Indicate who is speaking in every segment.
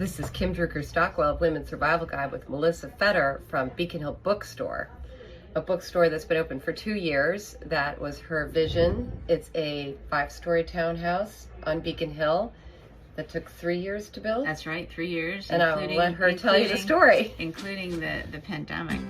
Speaker 1: This is Kim Drucker-Stockwell of Women's Survival Guide with Melissa Fetter from Beacon Hill Bookstore, a bookstore that's been open for 2 years. That was her vision. It's a 5-story townhouse on Beacon Hill that took 3 years to build.
Speaker 2: That's right, 3 years.
Speaker 1: And I'll let her tell you the story.
Speaker 2: Including the pandemic.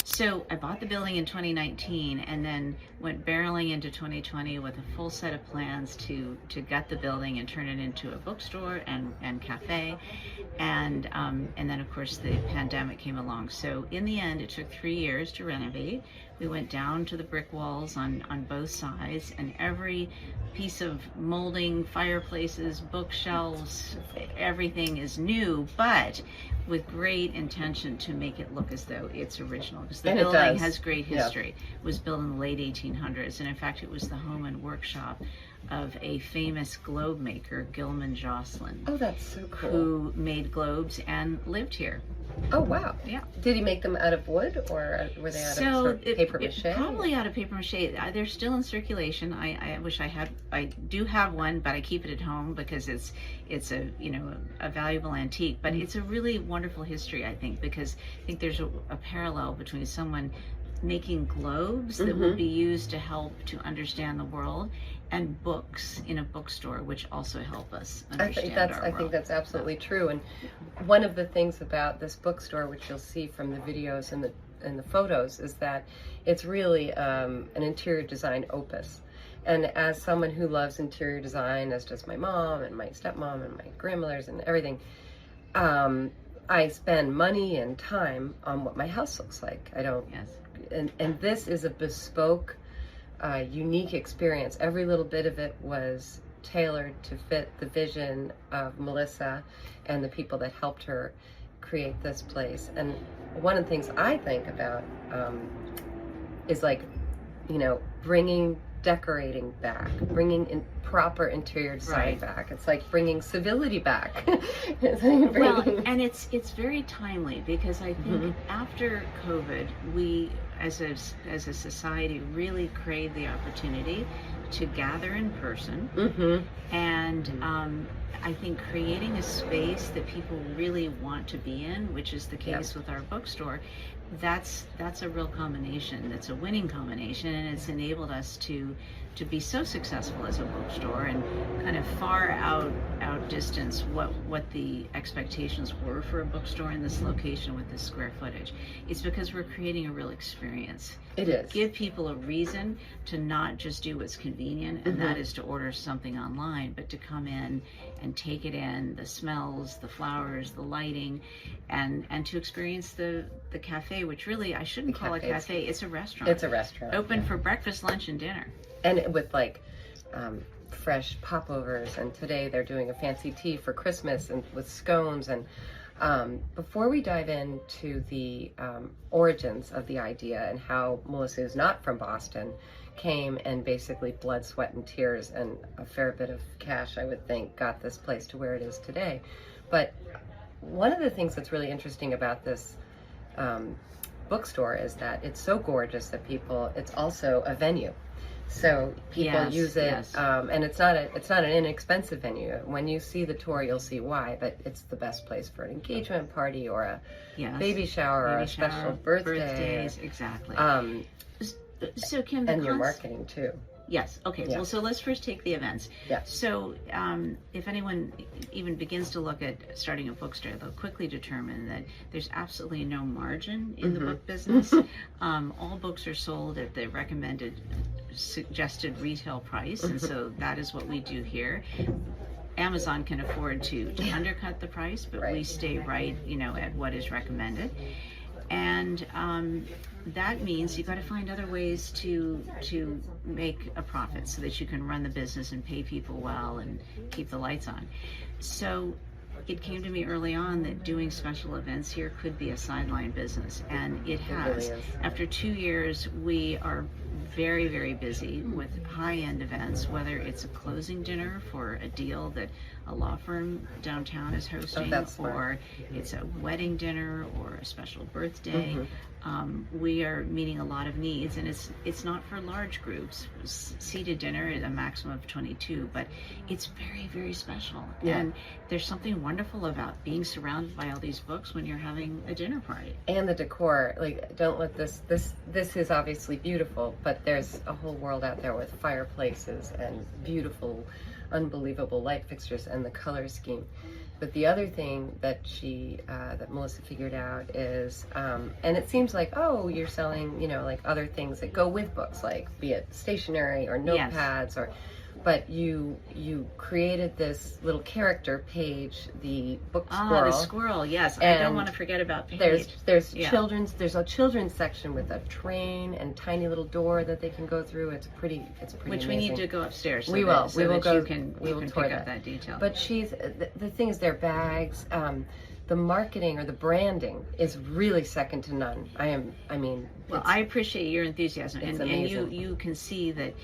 Speaker 2: So I bought the building in 2019 and then went barreling into 2020 with a full set of plans to gut the building and turn it into a bookstore and cafe. And then of course the pandemic came along. So in the end, it took 3 years to renovate. We went down to the brick walls on both sides, and every piece of molding, fireplaces, bookshelves, everything is new, but with great intention to make it look as though it's original, because the building has great history. It was built in the late 1800s, and in fact it was the home and workshop of a famous globe maker, Gilman Jocelyn.
Speaker 1: Oh, that's so cool.
Speaker 2: Who made globes and lived here.
Speaker 1: Oh, wow.
Speaker 2: Yeah.
Speaker 1: Did he make them out of wood, or were they out of sort of paper mache?
Speaker 2: Probably out of paper mache. They're still in circulation. I wish I do have one, but I keep it at home because it's a a valuable antique. But it's a really wonderful history, I think, because I think there's a parallel between someone making globes that will be used to help to understand the world, and books in a bookstore, which also help us understand our world.
Speaker 1: I think that's absolutely true. And one of the things about this bookstore, which you'll see from the videos and the photos, is that it's really an interior design opus. And as someone who loves interior design, as does my mom and my stepmom and my grandmothers and everything, I spend money and time on what my house looks like. I don't.
Speaker 2: Yes.
Speaker 1: And this is a bespoke, unique experience. Every little bit of it was tailored to fit the vision of Melissa and the people that helped her create this place. And one of the things I think about is bringing decorating back, bringing in proper interior design back. It's like bringing civility back.
Speaker 2: Well, and it's very timely, because I think after COVID, we as a society really craved the opportunity to gather in person, and I think creating a space that people really want to be in, which is the case with our bookstore, that's a real combination. That's a winning combination, and it's enabled us to be so successful as a bookstore and kind of far outdistance what the expectations were for a bookstore in this location with this square footage. It's because we're creating a real experience.
Speaker 1: It is.
Speaker 2: Give people a reason to not just do what's convenient, and that is to order something online, but to come in and take it in, the smells, the flowers, the lighting, and to experience the cafe, which really I shouldn't call a cafe. It's a restaurant.
Speaker 1: It's a restaurant.
Speaker 2: Open for breakfast, lunch, and dinner.
Speaker 1: And with fresh popovers, and today they're doing a fancy tea for Christmas and with scones. And before we dive into the origins of the idea and how Melissa, who's not from Boston, came and basically blood, sweat, and tears and a fair bit of cash, I would think, got this place to where it is today. But one of the things that's really interesting about this bookstore is that it's so gorgeous that it's also a venue. So people use it, and it's not an inexpensive venue. When you see the tour, you'll see why. But it's the best place for an engagement party or a baby shower or a special birthday.
Speaker 2: Birthdays, exactly. So Kim,
Speaker 1: and your marketing too.
Speaker 2: Yes. Okay. Yeah. Well, so let's first take the events.
Speaker 1: Yeah.
Speaker 2: So if anyone even begins to look at starting a bookstore, they'll quickly determine that there's absolutely no margin in the book business. All books are sold at the recommended suggested retail price, and so that is what we do here. Amazon can afford to undercut the price, but we stay right, at what is recommended. And that means you've got to find other ways to make a profit so that you can run the business and pay people well and keep the lights on. So it came to me early on that doing special events here could be a sideline business, and it has. Really, after 2 years, we are very, very busy with high-end events, whether it's a closing dinner for a deal that a law firm downtown is hosting,
Speaker 1: that's smart.
Speaker 2: or it's a wedding dinner or a special birthday. We are meeting a lot of needs, and it's not for large groups. Seated dinner is a maximum of 22, but it's very, very special.
Speaker 1: Yeah.
Speaker 2: And there's something wonderful about being surrounded by all these books when you're having a dinner party.
Speaker 1: And the decor, like, don't let this is obviously beautiful, but there's a whole world out there with fireplaces and beautiful, unbelievable light fixtures and the color scheme. But the other thing that that Melissa figured out is, and it seems like, oh, you're selling, like other things that go with books, like be it stationery or notepads, but you created this little character, Paige, the book squirrel.
Speaker 2: The squirrel, yes.
Speaker 1: And
Speaker 2: I don't want to forget about Paige.
Speaker 1: There's a children's section with a train and tiny little door that they can go through. It's pretty
Speaker 2: Which
Speaker 1: amazing.
Speaker 2: we need to go upstairs. So
Speaker 1: we will go.
Speaker 2: You can
Speaker 1: tour
Speaker 2: pick up that detail.
Speaker 1: But the thing is, their bags, the marketing or the branding is really second to none.
Speaker 2: Well, I appreciate your enthusiasm, and you can see that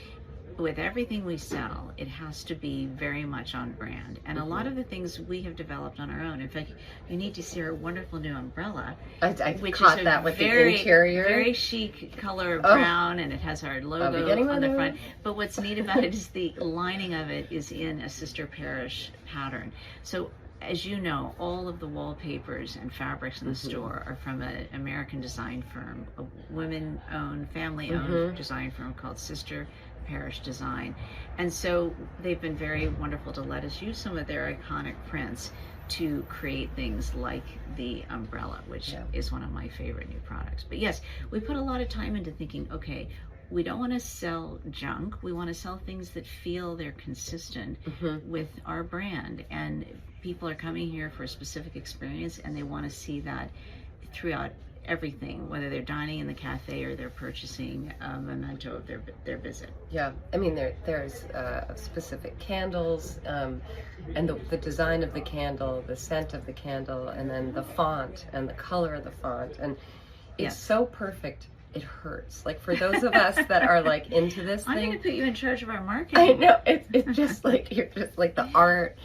Speaker 2: with everything we sell, it has to be very much on brand. And a lot of the things we have developed on our own. In fact, you need to see our wonderful new umbrella.
Speaker 1: I
Speaker 2: which
Speaker 1: caught
Speaker 2: is
Speaker 1: that with the interior.
Speaker 2: Very chic color of brown, and it has our logo on the front. But what's neat about it is the lining of it is in a sister parish pattern. So as you know, all of the wallpapers and fabrics in the store are from an American design firm, a women-owned, family-owned design firm called Sister Parish Design. And so they've been very wonderful to let us use some of their iconic prints to create things like the umbrella, which is one of my favorite new products. But yes, we put a lot of time into thinking, okay, we don't want to sell junk. We want to sell things that feel they're consistent with our brand. And people are coming here for a specific experience, and they want to see that throughout everything, whether they're dining in the cafe or they're purchasing a memento of their visit.
Speaker 1: Yeah, I mean, there's specific candles, and the design of the candle, the scent of the candle, and then the font and the color of the font, and it's so perfect. It hurts. Like, for those of us that are like into this
Speaker 2: I'm
Speaker 1: thing,
Speaker 2: going to put you in charge of our marketing.
Speaker 1: I know, it's just like, you're just like the art,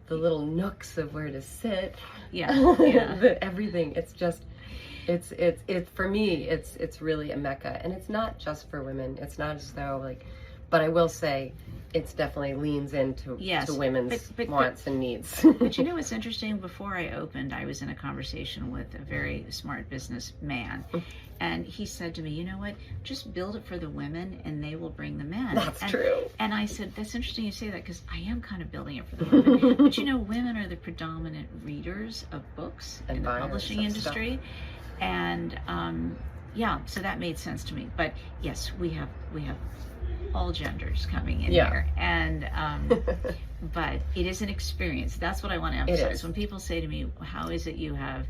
Speaker 1: the little nooks of where to sit, everything. It's just. It's for me, it's really a mecca, and it's not just for women. It's not as though but I will say, it's definitely leans into to women's wants and needs.
Speaker 2: But you know what's interesting? Before I opened, I was in a conversation with a very smart businessman, and he said to me, you know what? Just build it for the women, and they will bring the men.
Speaker 1: That's true.
Speaker 2: And I said, that's interesting you say that, because I am kind of building it for the women. But women are the predominant readers of books in the publishing industry. Stuff. And so that made sense to me. But yes, we have all genders coming in here, and but it is an experience. That's what I want to emphasize. When people say to me, "How is it you have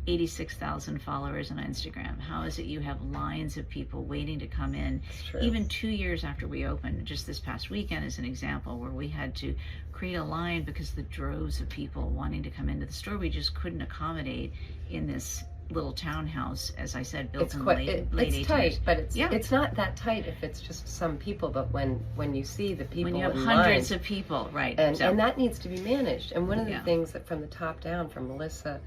Speaker 2: 86,000 followers on Instagram? How is it you have lines of people waiting to come in?" Even 2 years after we opened, just this past weekend is an example where we had to create a line because the droves of people wanting to come into the store, we just couldn't accommodate in this little townhouse, as I said, built in the late 80s. It's tight,
Speaker 1: but it's not that tight if it's just some people. But when you see the people,
Speaker 2: when you have hundreds of people, right,
Speaker 1: and that needs to be managed. And one of the things that from the top down, from Melissa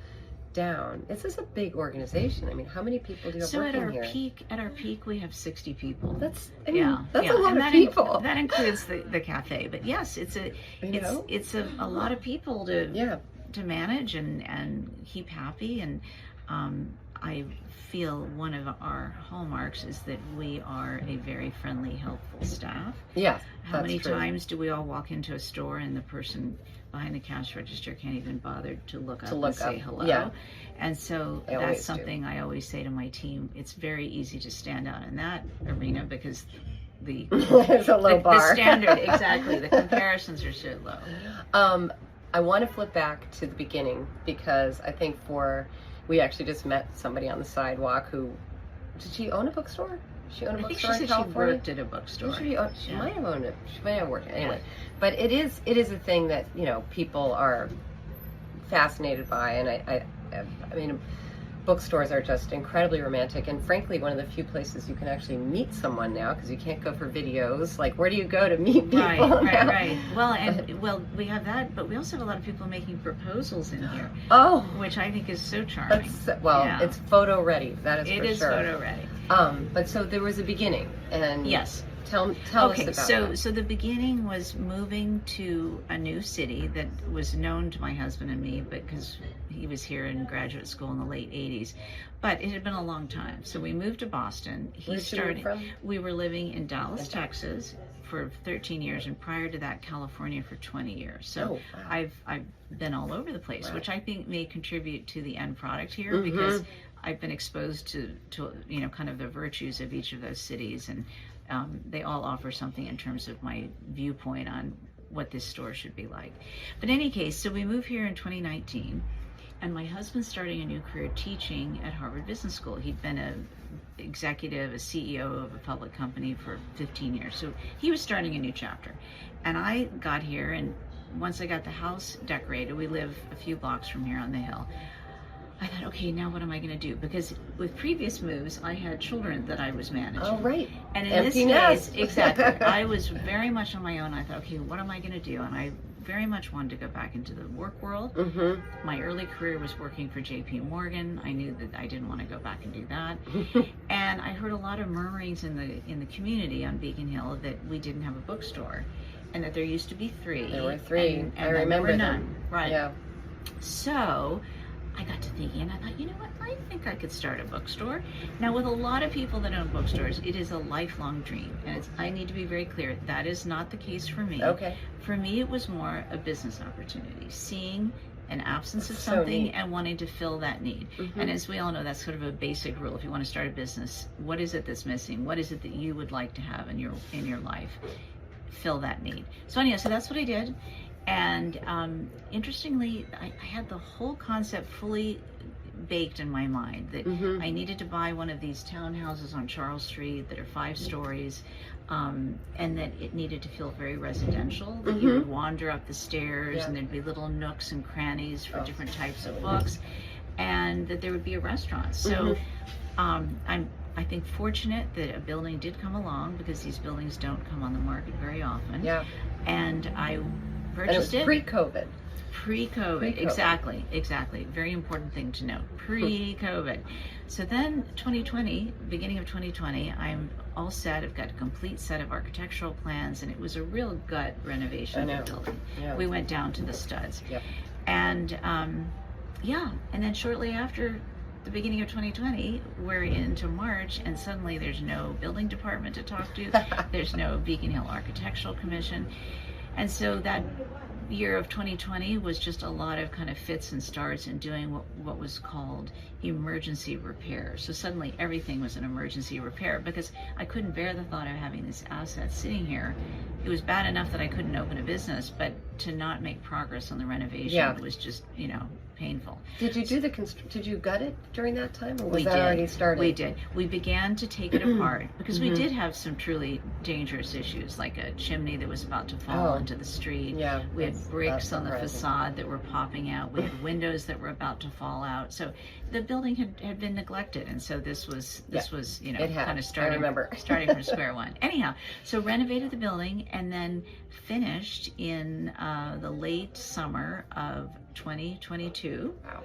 Speaker 1: down, this is a big organization. I mean, how many people do you have working here?
Speaker 2: At our peak, we have 60 people.
Speaker 1: That's a lot of people.
Speaker 2: That includes the cafe. But yes, it's a lot of people to manage and keep happy. And I feel one of our hallmarks is that we are a very friendly, helpful staff.
Speaker 1: Yes,
Speaker 2: How many times do we all walk into a store and the person behind the cash register can't even bother to look up and say hello?
Speaker 1: Yeah.
Speaker 2: And so that's something I always say to my team. It's very easy to stand out in that arena because
Speaker 1: it's a low bar.
Speaker 2: The standard, exactly. The comparisons are so low.
Speaker 1: I want to flip back to the beginning, because I think we actually just met somebody on the sidewalk who, did she own a bookstore? She owned a bookstore in California?
Speaker 2: She worked at a bookstore.
Speaker 1: She might have owned it. She might have worked it. Anyway, but it is a thing that, people are fascinated by. And I mean, bookstores are just incredibly romantic, and frankly, one of the few places you can actually meet someone now, because you can't go for videos. Like, where do you go to meet people?
Speaker 2: Right. Well, we have that, but we also have a lot of people making proposals in here.
Speaker 1: Oh,
Speaker 2: which I think is so charming.
Speaker 1: It's photo ready. That is for sure.
Speaker 2: It is photo ready.
Speaker 1: But so there was a beginning, and
Speaker 2: yes.
Speaker 1: Tell us about that.
Speaker 2: So the beginning was moving to a new city that was known to my husband and me because he was here in graduate school in the late 80s. But it had been a long time. So we moved to Boston. We were living in Dallas, Texas for 13 years, and prior to that, California for 20 years. So I've been all over the place, which I think may contribute to the end product here because I've been exposed to kind of the virtues of each of those cities, and they all offer something in terms of my viewpoint on what this store should be like. But in any case, so we moved here in 2019, and my husband's starting a new career teaching at Harvard Business School. He'd been a CEO of a public company for 15 years. So he was starting a new chapter. And I got here, and once I got the house decorated, we live a few blocks from here on the hill, I thought, okay, now what am I going to do? Because with previous moves, I had children that I was managing.
Speaker 1: Oh, right.
Speaker 2: And in this case, exactly, I was very much on my own. I thought, okay, what am I going to do? And I very much wanted to go back into the work world. My early career was working for JP Morgan. I knew that I didn't want to go back and do that. And I heard a lot of murmurings in the community on Beacon Hill that we didn't have a bookstore, and that there used to be 3.
Speaker 1: There were 3.
Speaker 2: And
Speaker 1: I remember
Speaker 2: none. Right.
Speaker 1: Yeah.
Speaker 2: So I got to thinking, and I thought, you know what, I think I could start a bookstore. Now, with a lot of people that own bookstores, it is a lifelong dream, and I need to be very clear, that is not the case for me.
Speaker 1: Okay.
Speaker 2: For me, it was more a business opportunity, seeing an absence of something and wanting to fill that need. And as we all know, that's sort of a basic rule. If you want to start a business, what is it that's missing? What is it that you would like to have in your life? Fill that need. So anyhow, so that's what I did. And interestingly, I had the whole concept fully baked in my mind that I needed to buy one of these townhouses on Charles Street that are 5 stories, and that it needed to feel very residential, that you would wander up the stairs and there'd be little nooks and crannies for different types of books, and that there would be a restaurant. So I think fortunate that a building did come along, because these buildings don't come on the market very often. Yeah. And I purchased it.
Speaker 1: Pre-COVID.
Speaker 2: Pre-COVID, exactly. Very important thing to note. Pre-COVID. So then 2020, beginning of 2020, I'm all set. I've got a complete set of architectural plans, and it was a real gut renovation of the building. Yeah. We went down to the studs. Yep. And and then shortly after the beginning of 2020, we're into March, and suddenly there's no building department to talk to. There's no Beacon Hill Architectural Commission. And so that year of 2020 was just a lot of kind of fits and starts and doing what was called emergency repair. So suddenly everything was an emergency repair, because I couldn't bear the thought of having this asset sitting here. It was bad enough that I couldn't open a business, but to not make progress on the renovation was just, painful.
Speaker 1: Did you do did you gut it during that time, or was that already started?
Speaker 2: We did. We began to take it apart, because we did have some truly dangerous issues, like a chimney that was about to fall into the street. Yeah, we had bricks on the facade that were popping out. We had windows that were about to fall out. So the building had been neglected, and so this was kind of starting from square one. Anyhow, so renovated the building, and then finished in the late summer of 2022. Wow.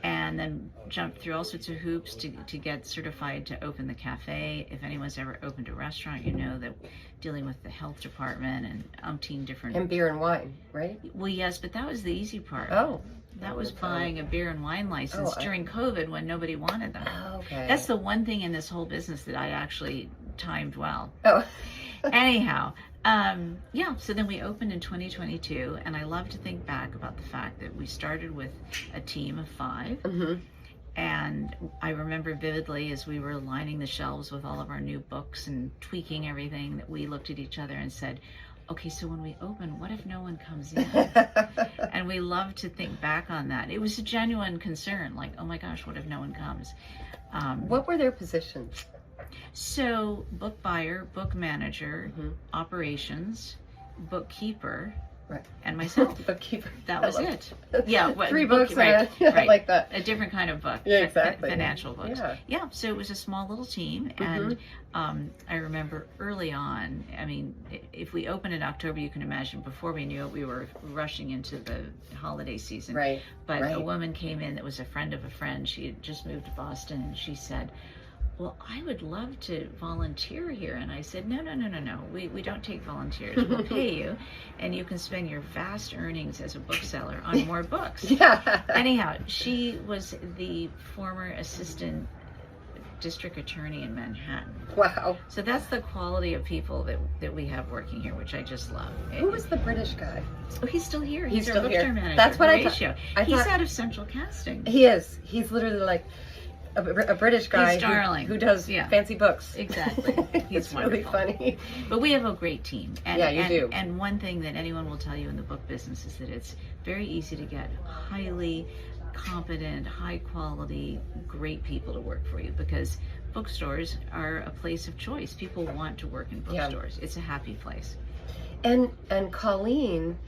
Speaker 2: And then jumped through all sorts of hoops to get certified to open the cafe. If anyone's ever opened a restaurant, you know that dealing with the health department and umpteen different...
Speaker 1: And beer and wine, right?
Speaker 2: Well, yes, but that was the easy part.
Speaker 1: Oh.
Speaker 2: That was buying a beer and wine license during COVID when nobody wanted them.
Speaker 1: Oh, okay.
Speaker 2: That's the one thing in this whole business that I actually timed well.
Speaker 1: Oh.
Speaker 2: Anyhow, so then we opened in 2022, and I love to think back about the fact that we started with a team of 5. And I remember vividly, as we were lining the shelves with all of our new books and tweaking everything, that we looked at each other and said, okay, so when we open, what if no one comes in? And we love to think back on that. It was a genuine concern, like, oh my gosh, what if no one comes?
Speaker 1: What were their positions?
Speaker 2: So book buyer, book manager, operations, bookkeeper,
Speaker 1: Right.
Speaker 2: and myself.
Speaker 1: Bookkeeper.
Speaker 2: That
Speaker 1: I
Speaker 2: was
Speaker 1: love
Speaker 2: it.
Speaker 1: it.
Speaker 2: Yeah,
Speaker 1: 3 books,
Speaker 2: right,
Speaker 1: and
Speaker 2: right.
Speaker 1: like that.
Speaker 2: A different kind of book.
Speaker 1: Yeah, exactly.
Speaker 2: Financial books.
Speaker 1: Yeah.
Speaker 2: Yeah, so it was a small little team, and I remember early on, I mean, if we opened in October, you can imagine before we knew it, we were rushing into the holiday season.
Speaker 1: Right.
Speaker 2: But
Speaker 1: right.
Speaker 2: a woman came in that was a friend of a friend. She had just moved to Boston, and she said, well, I would love to volunteer here. And I said, no. We don't take volunteers. We'll pay you, and you can spend your vast earnings as a bookseller on more books.
Speaker 1: Yeah.
Speaker 2: Anyhow, she was the former assistant district attorney in Manhattan.
Speaker 1: Wow.
Speaker 2: So that's the quality of people that we have working here, which I just love.
Speaker 1: Who was the British guy?
Speaker 2: Oh, he's still here.
Speaker 1: He's
Speaker 2: our
Speaker 1: still
Speaker 2: bookstore
Speaker 1: here.
Speaker 2: manager.
Speaker 1: That's what
Speaker 2: Horatio. He's
Speaker 1: thought.
Speaker 2: out of Central Casting.
Speaker 1: He is. He's literally like a British guy
Speaker 2: He's darling.
Speaker 1: who does fancy books.
Speaker 2: Exactly. He's
Speaker 1: it's
Speaker 2: wonderful.
Speaker 1: really funny.
Speaker 2: But we have a great team. And,
Speaker 1: Yeah, you do.
Speaker 2: And one thing that anyone will tell you in the book business is that it's very easy to get highly competent, high quality, great people to work for you, because bookstores are a place of choice. People want to work in bookstores. It's a happy place.
Speaker 1: And Colleen,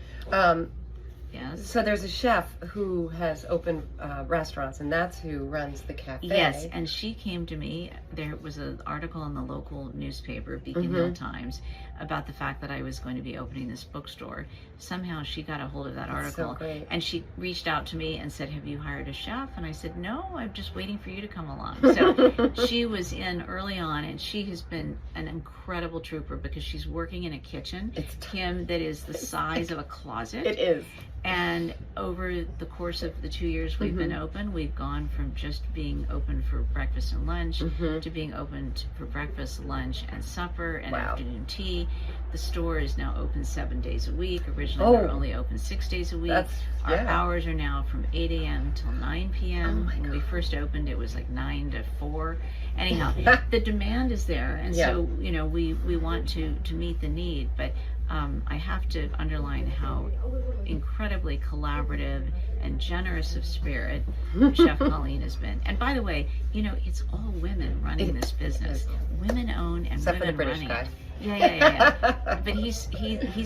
Speaker 2: Yes.
Speaker 1: so there's a chef who has opened restaurants, and that's who runs the cafe.
Speaker 2: Yes, and she came to me. There was an article in the local newspaper, Beacon Hill Times, about the fact that I was going to be opening this bookstore. Somehow she got a hold of that article,
Speaker 1: so great.
Speaker 2: And she reached out to me and said, have you hired a chef? And I said, no, I'm just waiting for you to come along. So she was in early on, and she has been an incredible trooper, because she's working in a kitchen, Kim, that is the size of a closet.
Speaker 1: It is.
Speaker 2: And over the course of the 2 years we've been open, we've gone from just being open for breakfast and lunch to being open for breakfast, lunch, and supper, and afternoon tea. The store is now open 7 days a week. Originally, we were only open 6 days a week. Our hours are now from 8 a.m. till 9 p.m. When we first opened, it was like 9 to 4. Anyhow, the demand is there, and so we want to meet the need, but I have to underline how incredibly collaborative and generous of spirit Chef Colleen has been. And by the way, it's all women running this business. Women own and
Speaker 1: except
Speaker 2: women
Speaker 1: for the British
Speaker 2: running
Speaker 1: guy.
Speaker 2: it. Yeah. But he's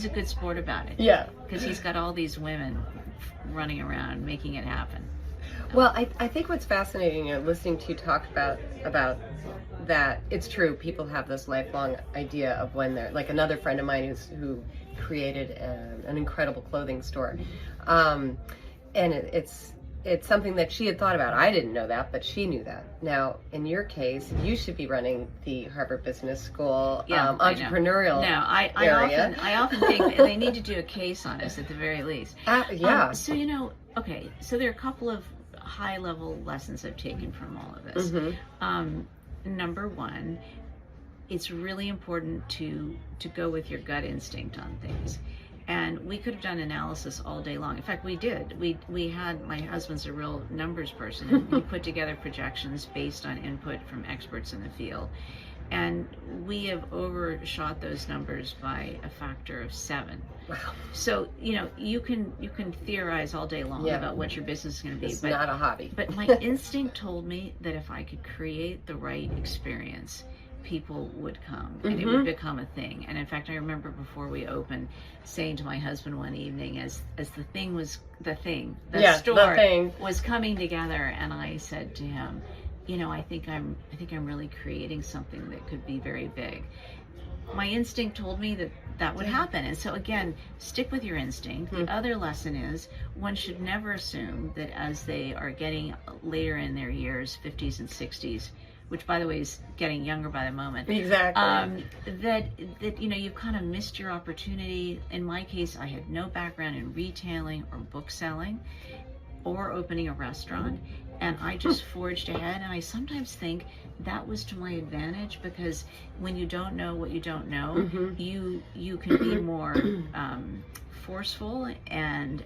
Speaker 2: a good sport about it.
Speaker 1: Yeah.
Speaker 2: Because he's got all these women running around making it happen.
Speaker 1: Well, I think what's fascinating, listening to you talk about that, it's true. People have this lifelong idea of when they're, like another friend of mine who created an incredible clothing store, and it's something that she had thought about. I didn't know that, but she knew that. Now, in your case, you should be running the Harvard Business School entrepreneurial area.
Speaker 2: I often think they need to do a case on us at the very least. So so there are a couple of high-level lessons I've taken from all of this. Number one, it's really important to go with your gut instinct on things. And we could have done analysis all day long. In fact, we did. We had, my husband's a real numbers person, and he put together projections based on input from experts in the field. And we have overshot those numbers by a factor of 7.
Speaker 1: Wow.
Speaker 2: So, you can theorize all day long about what your business is going to be.
Speaker 1: It's not a hobby.
Speaker 2: But my instinct told me that if I could create the right experience, people would come and it would become a thing. And in fact, I remember before we opened saying to my husband one evening, as the store was coming together, and I said to him, I think I'm really creating something that could be very big. My instinct told me that would happen. And so again, stick with your instinct. The other lesson is one should never assume that as they are getting later in their years, 50s and 60s, which by the way is getting younger by the moment.
Speaker 1: Exactly.
Speaker 2: That you've kind of missed your opportunity. In my case, I had no background in retailing or book selling or opening a restaurant, and I just forged ahead. And I sometimes think that was to my advantage, because when you don't know what you don't know, you can be more forceful, and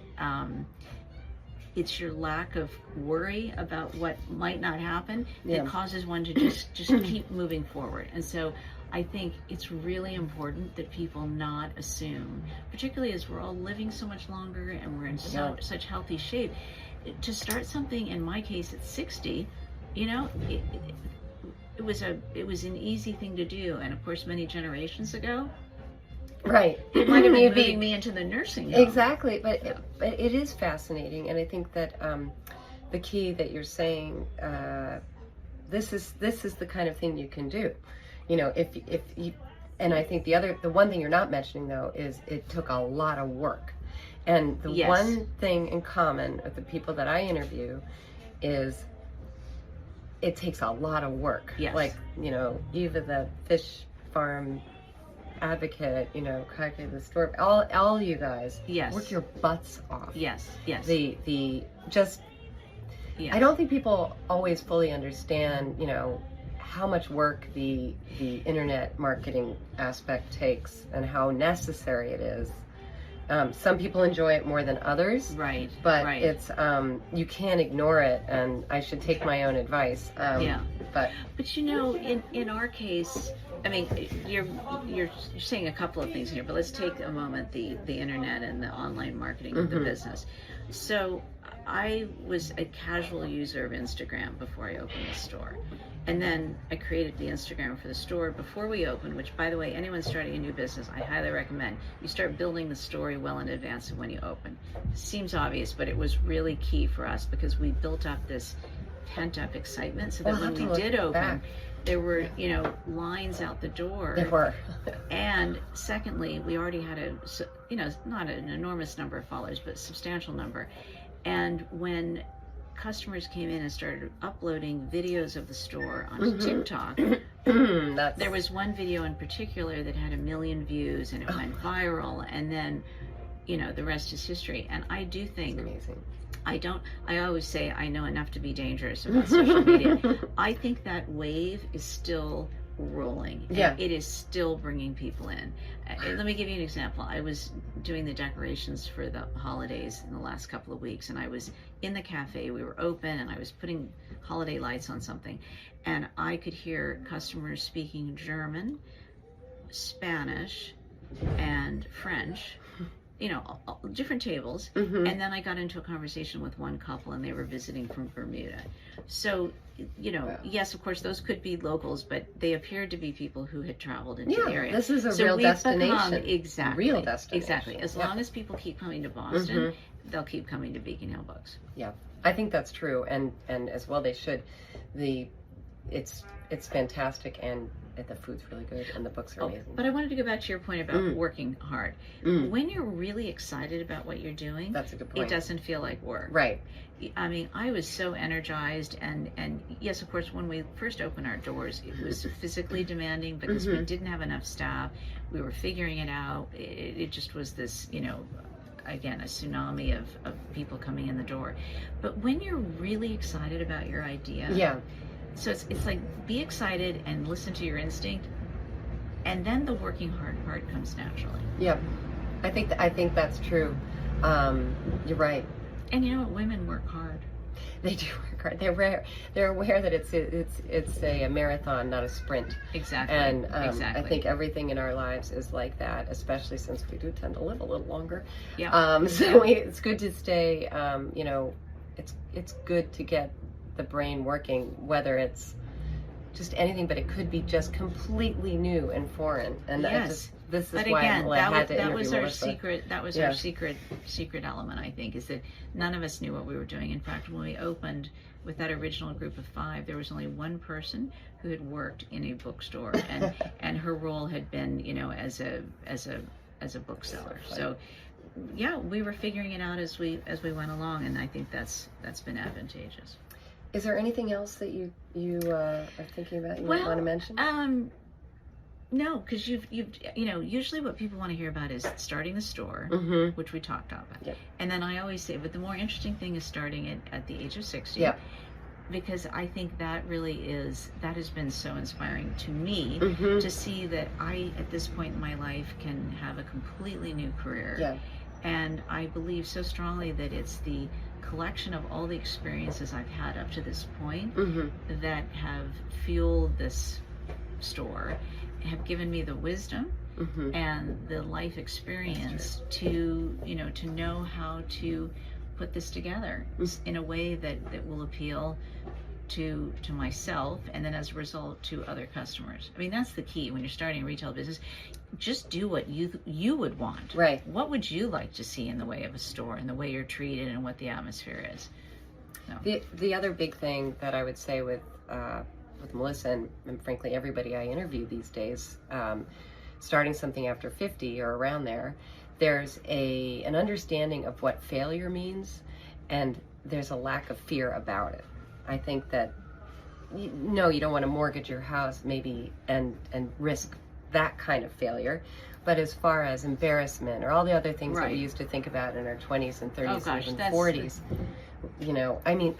Speaker 2: it's your lack of worry about what might not happen that causes one to just keep moving forward. And so I think it's really important that people not assume, particularly as we're all living so much longer and we're in such healthy shape, to start something, in my case at 60, it was an easy thing to do. And of course, many generations ago,
Speaker 1: Right.
Speaker 2: It might have been
Speaker 1: You'd
Speaker 2: moving me into the nursing home.
Speaker 1: Exactly, but it is fascinating, and I think that the key that you're saying, this is the kind of thing you can do, if you, and I think the one thing you're not mentioning though is it took a lot of work, and the
Speaker 2: Yes.
Speaker 1: one thing in common with the people that I interview is it takes a lot of work.
Speaker 2: Yes.
Speaker 1: Like Eva the fish farm advocate, Kake the store, all you guys,
Speaker 2: Yes.
Speaker 1: work your butts off.
Speaker 2: Yes, yes. Yes.
Speaker 1: I don't think people always fully understand, how much work the internet marketing aspect takes and how necessary it is. Some people enjoy it more than others,
Speaker 2: Right.
Speaker 1: but
Speaker 2: right.
Speaker 1: it's you can't ignore it, and I should take my own advice.
Speaker 2: Yeah.
Speaker 1: But
Speaker 2: in our case, I mean, you're saying a couple of things here, but let's take a moment the internet and the online marketing of the business. So I was a casual user of Instagram before I opened the store. And then I created the Instagram for the store before we opened, which, by the way, anyone starting a new business, I highly recommend. You start building the story well in advance of when you open. Seems obvious, but it was really key for us because we built up this pent-up excitement so that when we did open, there were, lines out the door.
Speaker 1: There were.
Speaker 2: And secondly, we already had not an enormous number of followers, but a substantial number. And when customers came in and started uploading videos of the store onto TikTok, there was one video in particular that had 1 million views and it went viral, and then the rest is history. And I do think
Speaker 1: amazing.
Speaker 2: I always say I know enough to be dangerous about social media. I think that wave is still rolling.
Speaker 1: Yeah.
Speaker 2: It is still bringing people in. Let me give you an example. I was doing the decorations for the holidays in the last couple of weeks, and I was in the cafe. We were open, and I was putting holiday lights on something, and I could hear customers speaking German, Spanish, and French, different tables. And then I got into a conversation with one couple, and they were visiting from Bermuda. So, yes, of course, those could be locals, but they appeared to be people who had traveled into the area.
Speaker 1: This is a real destination.
Speaker 2: Exactly.
Speaker 1: Real destination.
Speaker 2: Exactly. As long as people keep coming to Boston, they'll keep coming to Beacon Hill Books.
Speaker 1: Yeah, I think that's true, and as well they should. It's fantastic, and the food's really good, and the books are amazing.
Speaker 2: But I wanted to go back to your point about working hard. When you're really excited about what you're doing,
Speaker 1: that's a good point.
Speaker 2: It doesn't feel like work.
Speaker 1: Right.
Speaker 2: I mean, I was so energized, and yes, of course, when we first opened our doors, it was physically demanding because we didn't have enough staff. We were figuring it out. It just was this, again, a tsunami of people coming in the door. But when you're really excited about your idea, so it's like, be excited and listen to your instinct, and then the working hard part comes naturally.
Speaker 1: Yeah, I think that's true. You're right.
Speaker 2: And you know what? Women work hard.
Speaker 1: They do work hard. They're aware that it's a marathon, not a sprint.
Speaker 2: Exactly.
Speaker 1: And
Speaker 2: exactly.
Speaker 1: I think everything in our lives is like that, especially since we do tend to live a little longer.
Speaker 2: Yeah.
Speaker 1: So it's good to stay. It's good to get the brain working, whether it's just anything, but it could be just completely new and foreign. And this is
Speaker 2: but
Speaker 1: why
Speaker 2: again,
Speaker 1: I had to
Speaker 2: that
Speaker 1: interview
Speaker 2: was our
Speaker 1: Melissa.
Speaker 2: secret. That was our secret element, I think, is that none of us knew what we were doing. In fact, when we opened with that original group of 5, there was only one person who had worked in a bookstore, and her role had been, as a bookseller. So, yeah, we were figuring it out as we went along, and I think that's been advantageous.
Speaker 1: Is there anything else that you are thinking about you want to mention?
Speaker 2: No, because you've usually what people want to hear about is starting the store, which we talked about.
Speaker 1: Yep.
Speaker 2: And then I always say, but the more interesting thing is starting it at the age of 60.
Speaker 1: Yep.
Speaker 2: Because I think that has been so inspiring to me to see that I, at this point in my life, can have a completely new career.
Speaker 1: Yeah.
Speaker 2: And I believe so strongly that it's the collection of all the experiences I've had up to this point that have fueled this store, have given me the wisdom and the life experience to know how to put this together in a way that will appeal to myself, and then as a result to other customers. I mean, that's the key when you're starting a retail business. Just do what you would want.
Speaker 1: Right.
Speaker 2: What would you like to see in the way of a store, and the way you're treated, and what the atmosphere is? So.
Speaker 1: The other big thing that I would say with Melissa and frankly everybody I interview these days, starting something after 50 or around there, there's an understanding of what failure means, and there's a lack of fear about it. I think that you don't want to mortgage your house maybe and risk that kind of failure, but as far as embarrassment or all the other things that we used to think about in our 20s and 30s and even 40s, I mean,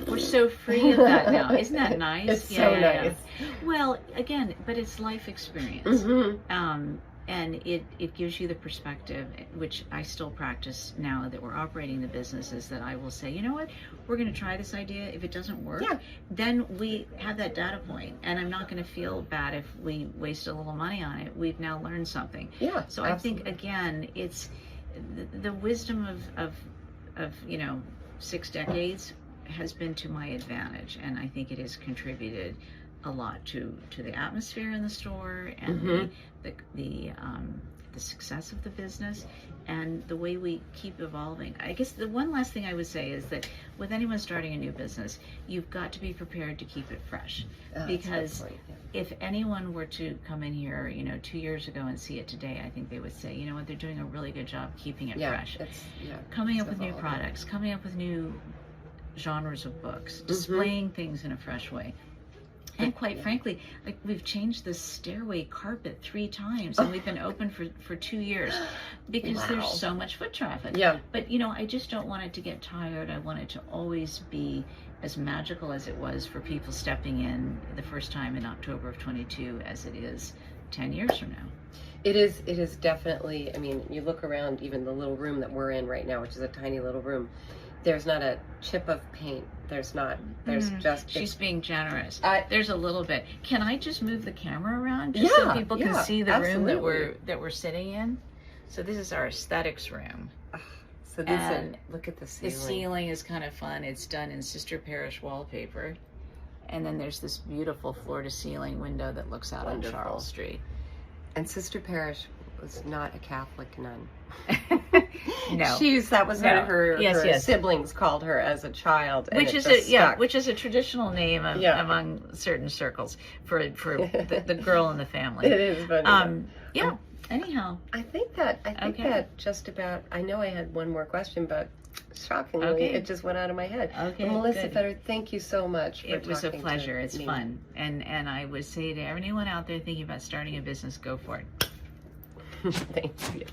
Speaker 2: we're so free of that now. Isn't that nice?
Speaker 1: It's so nice.
Speaker 2: Well, again, but it's life experience. And it gives you the perspective, which I still practice now that we're operating the businesses, that I will say, you know what, we're going to try this idea. If it doesn't work, then we have that data point, and I'm not going to feel bad if we waste a little money on it. We've now learned something.
Speaker 1: Yeah.
Speaker 2: So absolutely. I think, again, it's the wisdom of 6 decades has been to my advantage, and I think it has contributed a lot to the atmosphere in the store, and the success of the business, and the way we keep evolving. I guess the one last thing I would say is that with anyone starting a new business, you've got to be prepared to keep it fresh, because if anyone were to come in here 2 years ago and see it today, I think they would say, you know what, they're doing a really good job keeping it fresh, coming up with new products, coming up with new genres of books, displaying things in a fresh way. And quite frankly, like, we've changed the stairway carpet 3 times, and we've been open for 2 years because there's so much foot traffic.
Speaker 1: Yeah.
Speaker 2: But I just don't want it to get tired. I want it to always be as magical as it was for people stepping in the first time in October of 22 as it is 10 years from now.
Speaker 1: It is definitely, I mean, you look around, even the little room that we're in right now, which is a tiny little room, there's not a chip of paint. There's just...
Speaker 2: She's being generous. There's a little bit. Can I just move the camera around just so people can see the room that we're sitting in? So this is our aesthetics room.
Speaker 1: So this look at the ceiling.
Speaker 2: The ceiling is kind of fun. It's done in Sister Parish wallpaper. And then there's this beautiful floor-to-ceiling window that looks out on Charles Street.
Speaker 1: And Sister Parish was not a Catholic nun.
Speaker 2: No,
Speaker 1: that was what her siblings called her as a child, and
Speaker 2: which is a traditional name among certain circles for the girl in the family.
Speaker 1: It is funny.
Speaker 2: Anyhow,
Speaker 1: I think that just about. I know I had one more question, but shockingly, it just went out of my head.
Speaker 2: Okay,
Speaker 1: well, Melissa Fetter, thank you so much for talking to me.
Speaker 2: It was a pleasure. It's fun, and I would say to anyone out there thinking about starting a business, go for it.
Speaker 1: Thank you.